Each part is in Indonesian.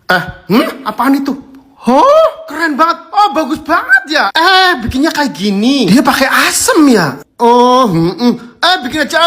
Apaan itu? Oh, keren banget. Oh, bagus banget ya. Bikinnya kayak gini. Dia pakai asem ya. Oh, bikin aja.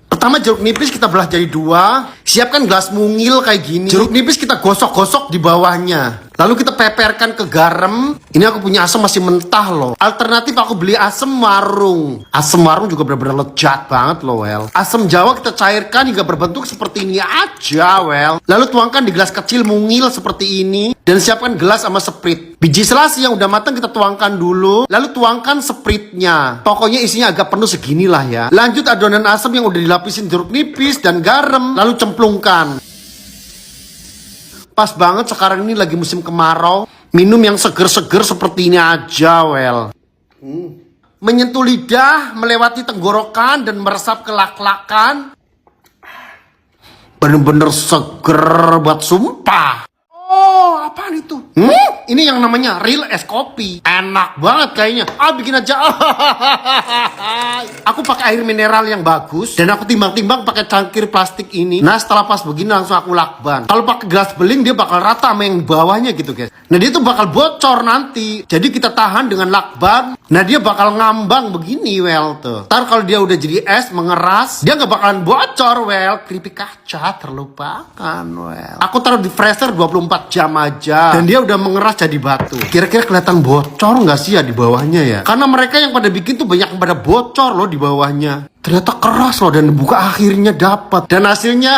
Pertama jeruk nipis kita belah jadi dua. Siapkan gelas mungil kayak gini. Jeruk nipis kita gosok-gosok di bawahnya. Lalu kita peperkan ke garam. Ini aku punya asam masih mentah loh. Alternatif aku beli asam warung. Asam warung juga benar-benar lezat banget loh, Well. Asam Jawa kita cairkan hingga berbentuk seperti ini aja, Well. Lalu tuangkan di gelas kecil mungil seperti ini. Dan siapkan gelas sama sprit. Biji selasi yang udah matang kita tuangkan dulu. Lalu tuangkan spritnya. Pokoknya isinya agak penuh seginilah ya. Lanjut adonan asam yang udah dilapisin jeruk nipis dan garam. Lalu cemplungkan. Pas banget sekarang ini lagi musim kemarau. Minum yang seger-seger seperti ini aja, Well. Menyentuh lidah, melewati tenggorokan dan meresap ke lak-lakan. Bener-bener seger buat sumpah. Oh, apaan itu? Ini yang namanya real es kopi. Enak banget kayaknya. Bikin aja. Aku pakai air mineral yang bagus. Dan aku timbang-timbang pakai cangkir plastik ini. Nah, setelah pas begini langsung aku lakban. Kalau pakai gelas beling dia bakal rata sama yang bawahnya gitu, guys. Nah, dia tuh bakal bocor nanti. Jadi kita tahan dengan lakban. Nah, dia bakal ngambang begini, Well, tuh. Ntar kalau dia udah jadi es, mengeras, dia nggak bakalan bocor, Well. Keripik kaca terlupakan, Well. Aku taruh di freezer 24 jam aja. Dan dia udah mengeras jadi batu. Kira-kira kelihatan bocor nggak sih ya di bawahnya ya? Karena mereka yang pada bikin tuh banyak yang pada bocor loh di bawahnya. Ternyata keras loh dan buka akhirnya dapat. Dan hasilnya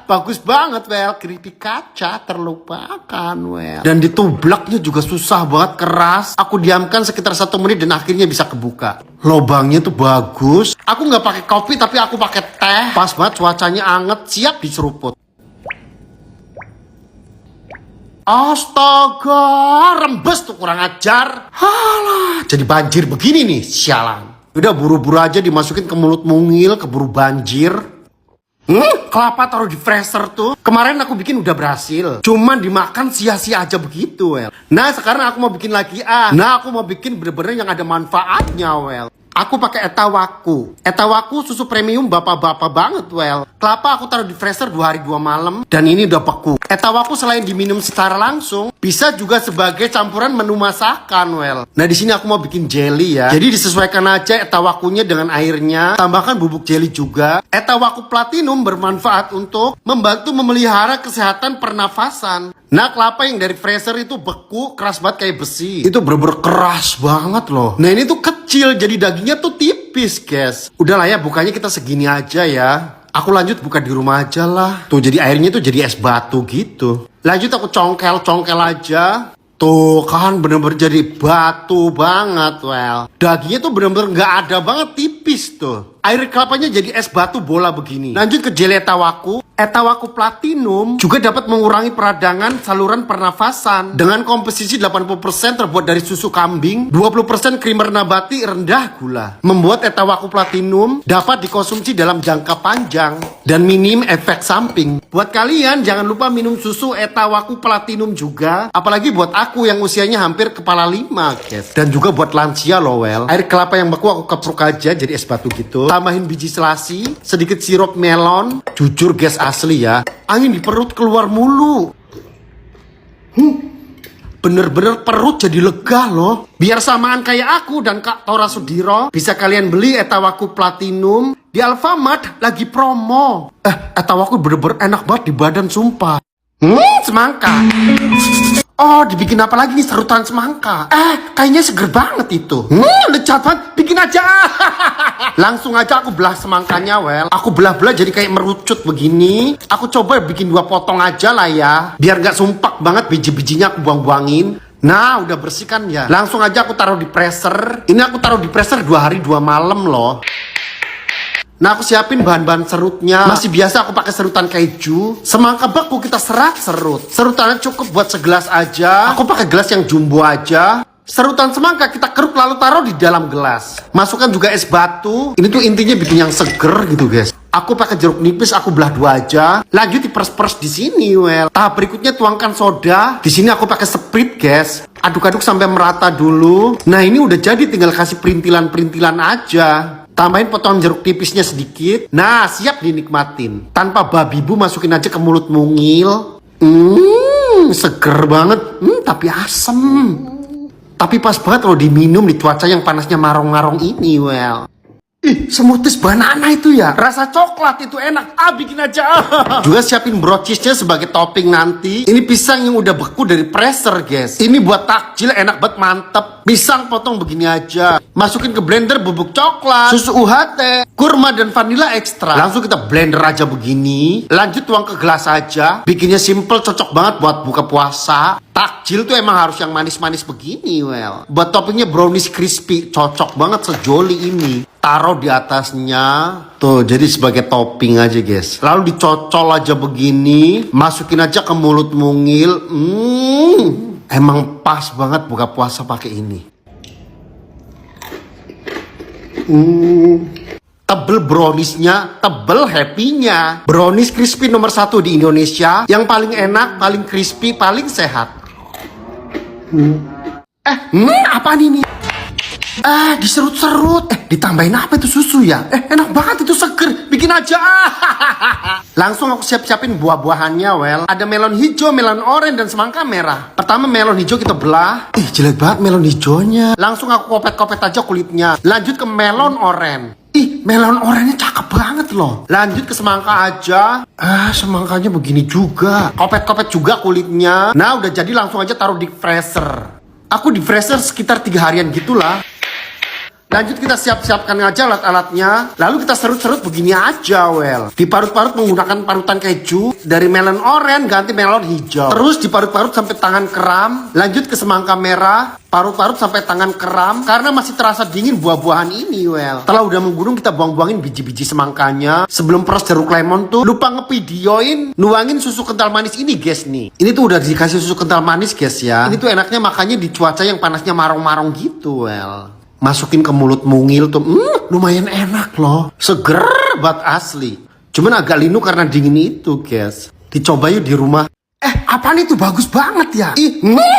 bagus banget, Well. Keripik kaca terlupakan, Well. Dan ditublaknya juga susah banget, keras. Aku diamkan sekitar 1 menit dan akhirnya bisa kebuka. Lobangnya tuh bagus. Aku nggak pakai kopi tapi aku pakai teh. Pas banget, cuacanya anget, siap diseruput. Astaga, rembes tuh, kurang ajar. Halah, jadi banjir begini nih, sialan. Udah buru-buru aja dimasukin ke mulut mungil, keburu banjir. Kelapa taruh di freezer tuh. Kemarin aku bikin udah berhasil. Cuman dimakan sia-sia aja begitu, Well. Nah, sekarang aku mau bikin lagi. Nah, aku mau bikin bener-bener yang ada manfaatnya, Well. Aku pakai etawaku. Etawaku susu premium bapak-bapak banget, Well. Kelapa aku taruh di freezer 2 hari 2 malam. Dan ini udah beku. Etawaku selain diminum secara langsung, bisa juga sebagai campuran menu masakan, Well. Nah, di sini aku mau bikin jelly ya. Jadi disesuaikan aja etawakunya dengan airnya. Tambahkan bubuk jelly juga. Etawaku platinum bermanfaat untuk membantu memelihara kesehatan pernafasan. Nah, kelapa yang dari freezer itu beku, keras banget kayak besi. Itu bener-bener keras banget loh. Nah, ini tuh kecil, jadi dagingnya tuh tipis, guys. Udah lah ya, bukanya kita segini aja ya. Aku lanjut buka di rumah aja lah. Tuh, jadi airnya tuh jadi es batu gitu. Lanjut aku congkel-congkel aja. Tuh kan bener-bener jadi batu banget, Well. Dagingnya tuh bener-bener gak ada banget, tipis tuh. Air kelapanya jadi es batu bola begini. Lanjut ke jelly etawaku. Etawaku platinum juga dapat mengurangi peradangan saluran pernafasan. Dengan komposisi 80% terbuat dari susu kambing, 20% creamer nabati rendah gula. Membuat etawaku platinum dapat dikonsumsi dalam jangka panjang dan minim efek samping. Buat kalian jangan lupa minum susu etawaku platinum juga. Apalagi buat aku yang usianya hampir kepala 5, guys. Dan juga buat lansia loh, Well. Air kelapa yang beku aku kepruk aja jadi es batu gitu. Tambahin biji selasi, sedikit sirup melon. Jujur guys, asli ya, angin di perut keluar mulu. Bener-bener perut jadi lega loh. Biar samaan kayak aku dan Kak Tora Sudiro, bisa kalian beli etawaku platinum di Alfamart lagi promo. Etawaku bener-bener enak banget di badan, sumpah. Semangka. Oh, dibikin apa lagi nih, serutan semangka? Kayaknya seger banget itu. Lezat banget, bikin aja. Langsung aja aku belah semangkanya, Well. Aku belah-belah jadi kayak merucut begini. Aku coba bikin 2 potong aja lah ya. Biar gak sumpak banget, biji-bijinya aku buang-buangin. Nah, udah bersih kan ya. Langsung aja aku taruh di freezer. Ini aku taruh di freezer 2 hari 2 malam loh. Nah, aku siapin bahan-bahan serutnya. Masih biasa aku pakai serutan keju. Semangka beku kita serut. Serutannya cukup buat segelas aja. Aku pakai gelas yang jumbo aja. Serutan semangka kita keruk lalu taruh di dalam gelas. Masukkan juga es batu. Ini tuh intinya bikin yang seger gitu, guys. Aku pakai jeruk nipis, aku belah 2 aja. Lanjut diperes-peres di sini, Well. Tahap berikutnya tuangkan soda. Di sini aku pakai sprit, guys. Aduk-aduk sampai merata dulu. Nah, ini udah jadi, tinggal kasih perintilan-perintilan aja. Tambahin potongan jeruk nipisnya sedikit. Nah, siap dinikmatin. Tanpa babi bu, masukin aja ke mulut mungil. Seger banget. Tapi asem. Tapi pas banget kalau diminum di cuaca yang panasnya marong-marong ini, well. Ih, smoothies banana itu ya. Rasa coklat itu enak. Bikin aja. Juga siapin brocisnya sebagai topping nanti. Ini pisang yang udah beku dari freezer, guys. Ini buat takjil enak banget, mantep. Pisang potong begini aja. Masukin ke blender bubuk coklat, susu UHT, kurma dan vanila ekstra. Langsung kita blender aja begini. Lanjut tuang ke gelas aja. Bikinnya simple, cocok banget buat buka puasa. Takjil tuh emang harus yang manis-manis begini, well. Buat toppingnya brownies crispy, cocok banget sejoli ini. Taruh di atasnya. Tuh, jadi sebagai topping aja, guys. Lalu dicocol aja begini. Masukin aja ke mulut mungil. Emang pas banget buka puasa pakai ini. Tebel browniesnya, tebel happy-nya. Brownies crispy nomor 1 di Indonesia. Yang paling enak, paling crispy, paling sehat. Apaan ini? Diserut-serut. Ditambahin apa itu, susu ya? Enak banget itu, seger. Bikin aja. Langsung aku siap-siapin buah-buahannya, well. Ada melon hijau, melon oranye, dan semangka merah. Pertama melon hijau kita belah. Jelek banget melon hijaunya. Langsung aku kopet-kopet aja kulitnya. Lanjut ke melon oranye. Melon oranye cakep banget loh. Lanjut ke semangka aja. Semangkanya begini juga. Kopet-kopet juga kulitnya. Nah, udah jadi, langsung aja taruh di freezer. Aku di freezer sekitar 3 harian gitulah. Lanjut kita siap-siapkan aja alat-alatnya. Lalu kita serut-serut begini aja, well. Diparut-parut menggunakan parutan keju. Dari melon oranye ganti melon hijau. Terus diparut-parut sampai tangan kram. Lanjut ke semangka merah. Parut-parut sampai tangan kram. Karena masih terasa dingin buah-buahan ini, well. Setelah udah menggurung, kita buang-buangin biji-biji semangkanya. Sebelum peres jeruk lemon tuh, lupa ngevideoin nuangin susu kental manis ini, guys, nih. Ini tuh udah dikasih susu kental manis, guys, ya. Ini tuh enaknya makanya di cuaca yang panasnya marong-marong gitu, well. Masukin ke mulut mungil tuh, lumayan enak loh. Seger banget asli. Cuman agak linu karena dingin itu, guys. Dicoba yuk di rumah. Apaan itu, bagus banget ya?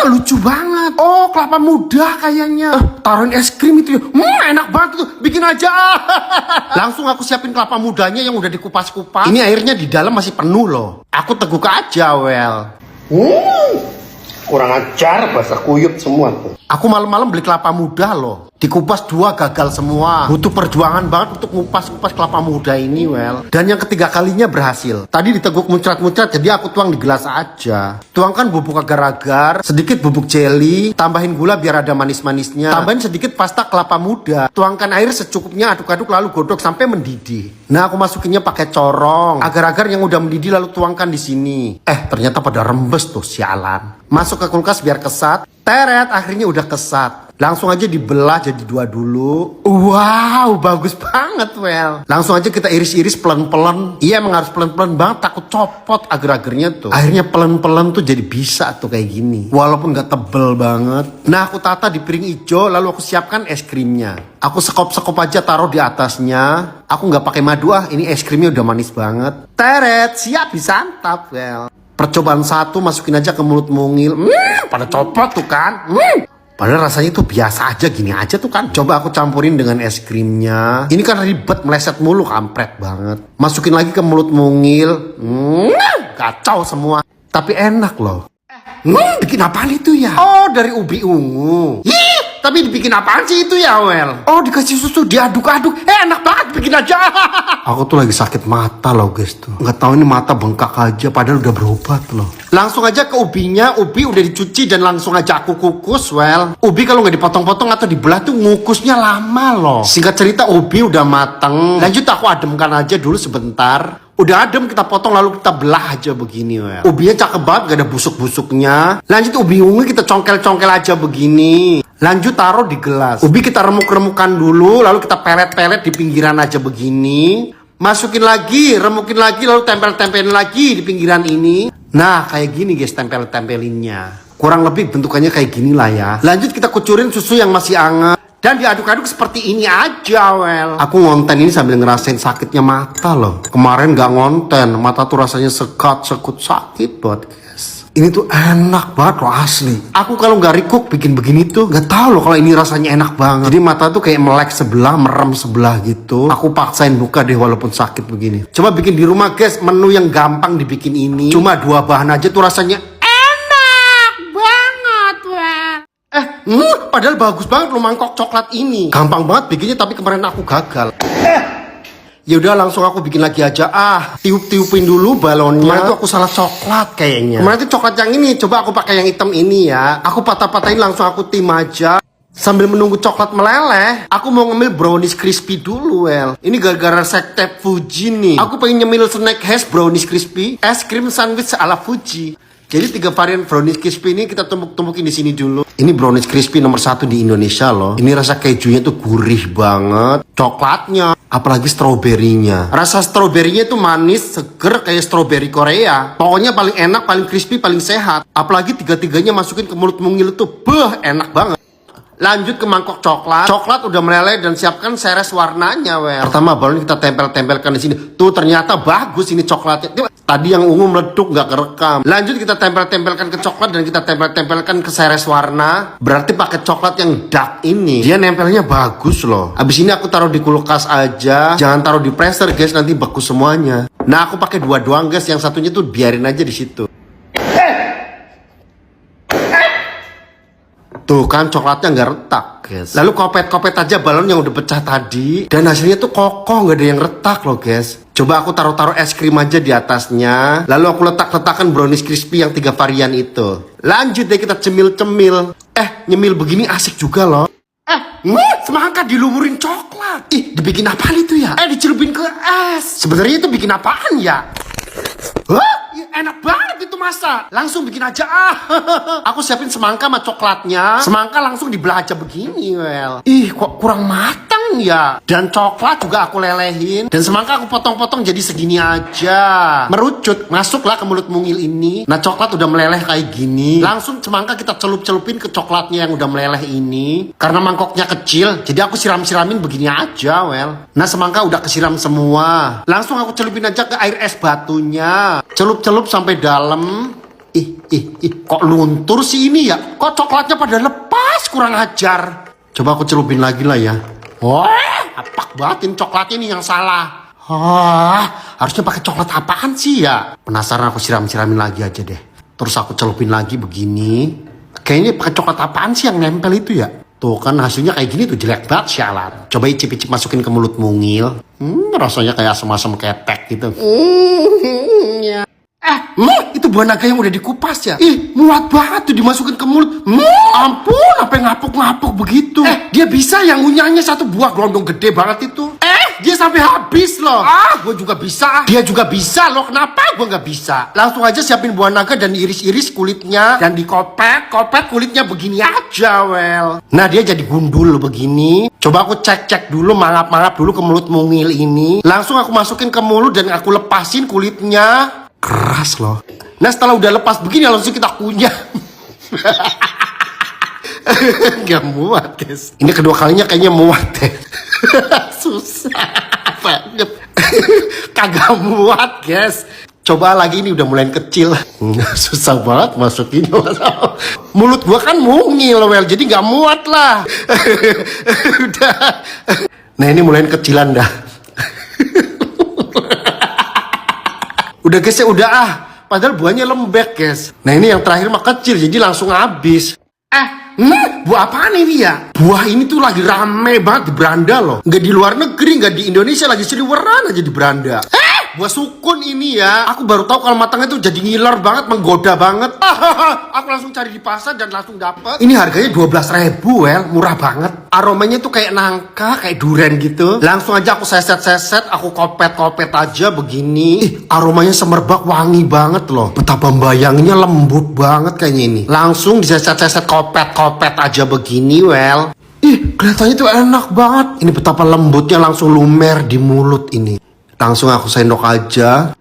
Lucu banget. Oh, kelapa muda kayaknya. Taruhin es krim itu ya. Enak banget tuh. Bikin aja. Langsung aku siapin kelapa mudanya yang udah dikupas-kupas. Ini airnya di dalam masih penuh loh. Aku teguk aja, well. Kurang ajar, bahasa kuyup semua tuh. Aku malam-malam beli kelapa muda loh. Dikupas 2 gagal semua. Butuh perjuangan banget untuk ngupas-kupas kelapa muda ini, well. Dan yang ketiga kalinya berhasil. Tadi diteguk muncrat-muncrat, jadi aku tuang di gelas aja. Tuangkan bubuk agar-agar, sedikit bubuk jelly, tambahin gula biar ada manis-manisnya. Tambahin sedikit pasta kelapa muda. Tuangkan air secukupnya, aduk-aduk lalu godok sampai mendidih. Nah, aku masukinnya pakai corong. Agar-agar yang udah mendidih lalu tuangkan di sini. Ternyata pada rembes tuh, sialan. Masuk ke kulkas biar kesat. Teret, akhirnya udah kesat. Langsung aja dibelah jadi 2 dulu. Wow, bagus banget, well. Langsung aja kita iris-iris pelan-pelan. Iya, emang harus pelan-pelan banget, takut copot agar-agarnya tuh. Akhirnya pelan-pelan tuh jadi bisa tuh kayak gini. Walaupun gak tebel banget. Nah, aku tata di piring hijau, lalu aku siapkan es krimnya. Aku sekop-sekop aja taruh di atasnya. Aku gak pakai madu, ini es krimnya udah manis banget. Teret, siap disantap, well. Percobaan 1, masukin aja ke mulut mungil. Pada copot tuh kan. Padahal rasanya tuh biasa aja, gini aja tuh kan. Coba aku campurin dengan es krimnya. Ini kan ribet, meleset mulu, kampret banget. Masukin lagi ke mulut mungil. Kacau semua. Tapi enak loh. Bikin apaan itu ya? Oh, dari ubi ungu. Tapi dibikin apaan sih itu ya, well? Oh, dikasih susu, diaduk-aduk. Enak banget, bikin aja. Aku tuh lagi sakit mata loh, guys tuh. Nggak tahu ini mata bengkak aja, padahal udah berobat loh. Langsung aja ke ubinya. Ubi udah dicuci dan langsung aja aku kukus, well. Ubi kalau nggak dipotong-potong atau dibelah tuh ngukusnya lama loh. Singkat cerita, ubi udah mateng. Lanjut aku ademkan aja dulu sebentar. Udah adem, kita potong lalu kita belah aja begini, well. Ubinya cakep banget, gak ada busuk-busuknya. Lanjut ubi ungu kita congkel-congkel aja begini. Lanjut taruh di gelas. Ubi kita remuk-remukan dulu, lalu kita pelet-pelet di pinggiran aja begini. Masukin lagi, remukin lagi, lalu tempel-tempelin lagi di pinggiran ini. Nah, kayak gini guys tempel-tempelinnya. Kurang lebih bentukannya kayak gini lah ya. Lanjut kita kucurin susu yang masih hangat. Dan diaduk-aduk seperti ini aja, well. Aku ngonten ini sambil ngerasain sakitnya mata loh. Kemarin gak ngonten, mata tuh rasanya sekat, sekut, sakit banget, guys. Ini tuh enak banget loh asli. Aku kalau nggak recook bikin begini tuh nggak tahu loh kalau ini rasanya enak banget. Jadi mata tuh kayak melek sebelah, merem sebelah gitu. Aku paksain buka deh walaupun sakit begini. Coba bikin di rumah guys, menu yang gampang dibikin ini. Cuma 2 bahan aja tuh rasanya enak banget weh. Padahal bagus banget loh mangkok coklat ini. Gampang banget bikinnya tapi kemarin aku gagal. Ya udah langsung aku bikin lagi aja. Tiup-tiupin dulu balonnya. Kemarin tuh aku salah coklat kayaknya. Kemarin tuh coklat yang ini. Coba aku pakai yang hitam ini ya. Aku patah-patahin langsung aku tim aja. Sambil menunggu coklat meleleh, aku mau ngemil brownies crispy dulu, Wel. Ini gara-gara sekte Fuji nih. Aku pengen nyemil snack hash brownies crispy, es krim sandwich ala Fuji. Jadi 3 varian brownies crispy ini kita tumbuk-tumbukin di sini dulu. Ini brownies crispy nomor 1 di Indonesia loh. Ini rasa kejunya tuh gurih banget. Coklatnya, apalagi stroberinya. Rasa stroberinya tuh manis, seger kayak stroberi Korea. Pokoknya paling enak, paling crispy, paling sehat. Apalagi 3-tiganya masukin ke mulut mungil tuh, enak banget. Lanjut ke mangkok coklat. Coklat udah meleleh dan siapkan seres warnanya, Wel. Pertama balon kita tempel-tempelkan di sini. Tuh ternyata bagus ini coklatnya. Tadi yang ungu meleduk nggak kerekam. Lanjut kita tempel-tempelkan ke coklat dan kita tempel-tempelkan ke seres warna. Berarti pakai coklat yang dark ini. Dia nempelnya bagus loh. Abis ini aku taruh di kulkas aja. Jangan taruh di freezer guys, nanti beku semuanya. Nah aku pakai 2 doang guys. Yang satunya tuh biarin aja di situ. Tuh kan coklatnya nggak retak guys. Lalu kopet-kopet aja balon yang udah pecah tadi. Dan hasilnya tuh kokoh, nggak ada yang retak loh guys. Coba aku taruh-taruh es krim aja di atasnya. Lalu aku letak-letakkan brownies crispy yang 3 varian itu. Lanjut deh kita cemil-cemil. Nyemil begini asik juga loh. Semangka dilumurin coklat. Dibikin apaan itu ya? Dicelupin ke es. Sebenarnya itu bikin apaan ya? Enak banget itu masa. Langsung bikin aja Aku siapin semangka sama coklatnya. Semangka langsung dibelah aja begini, Wel. Kok kurang matang ya. Dan coklat juga aku lelehin. Dan semangka aku potong-potong jadi segini aja. Merucut, masuklah ke mulut mungil ini. Nah coklat udah meleleh kayak gini. Langsung semangka kita celup-celupin ke coklatnya yang udah meleleh ini. Karena mangkoknya kecil, jadi aku siram-siramin begini aja, Wel. Nah semangka udah kesiram semua. Langsung aku celupin aja ke air es batunya. Celup-celup sampai dalam. Kok luntur sih ini ya? Kok coklatnya pada lepas? Kurang ajar. Coba aku celupin lagi lah ya. Apak banget ini coklatnya nih yang salah. Harusnya pakai coklat apaan sih ya? Penasaran, aku siram-siramin lagi aja deh. Terus aku celupin lagi begini. Kayaknya pakai coklat apaan sih yang nempel itu ya? Tuh kan hasilnya kayak gini tuh, jelek banget sialan. Coba icip-icip masukin ke mulut mungil. Rasanya kayak asam-asam ketek gitu. Itu buah naga yang udah dikupas ya? Muat banget tuh dimasukin ke mulut. Ampun, sampai ngapuk-ngapuk begitu. Dia bisa yang ngunyahnya 1 buah gelondong gede banget itu. Dia sampai habis loh. Gue juga bisa. Dia juga bisa loh. Kenapa gue nggak bisa? Langsung aja siapin buah naga dan iris-iris kulitnya. Dan dikopek kulitnya begini aja, Wel. Nah dia jadi gundul begini. Coba aku cek-cek dulu, mangap-mangap dulu ke mulut mungil ini. Langsung aku masukin ke mulut dan aku lepasin kulitnya. Keras loh. Nah setelah udah lepas begini langsung kita kunyah. Gak muat guys. Ini kedua kalinya kayaknya muat deh. Susah banget. Kagak muat guys. Coba lagi, ini udah mulai kecil. Susah banget masukinnya. Mulut gua kan mungil, Wel, jadi gak muat lah. Udah. Nah ini mulai kecilan dah. Udah guys ya, udah padahal buahnya lembek guys. Nah ini yang terakhir mah kecil, jadi langsung habis. Buah apaan ini ya? Buah ini tuh lagi rame banget di beranda loh. Nggak di luar negeri, nggak di Indonesia, lagi seliweran aja di beranda. Buah sukun ini ya. Aku baru tahu kalau matangnya tuh jadi ngiler banget, menggoda banget. Aku langsung cari di pasar dan langsung dapet. Ini harganya 12.000, Wel, murah banget. Aromanya tuh kayak nangka, kayak durian gitu. Langsung aja aku seset-seset, aku kopet-kopet aja begini. Aromanya semerbak, wangi banget loh. Betapa membayanginnya lembut banget kayaknya ini. Langsung diseset-seset, kopet-kopet aja begini, Wel. Kelihatannya tuh enak banget. Ini betapa lembutnya, langsung lumer di mulut ini. Langsung aku sendok aja.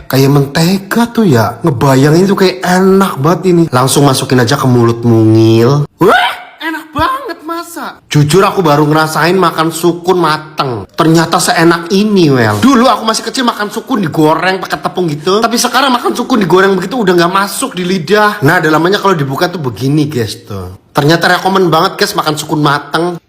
Kayak mentega tuh ya. Ngebayangin tuh kayak enak banget ini. Langsung masukin aja ke mulut mungil. Wah, enak banget. banget masa. Jujur aku baru ngerasain makan sukun mateng. Ternyata seenak ini, Wel. Dulu aku masih kecil makan sukun digoreng pakai tepung gitu. Tapi sekarang makan sukun digoreng begitu udah nggak masuk di lidah. Nah, dalamannya kalau dibuka tuh begini, guys tuh. Ternyata rekomen banget, guys, makan sukun mateng.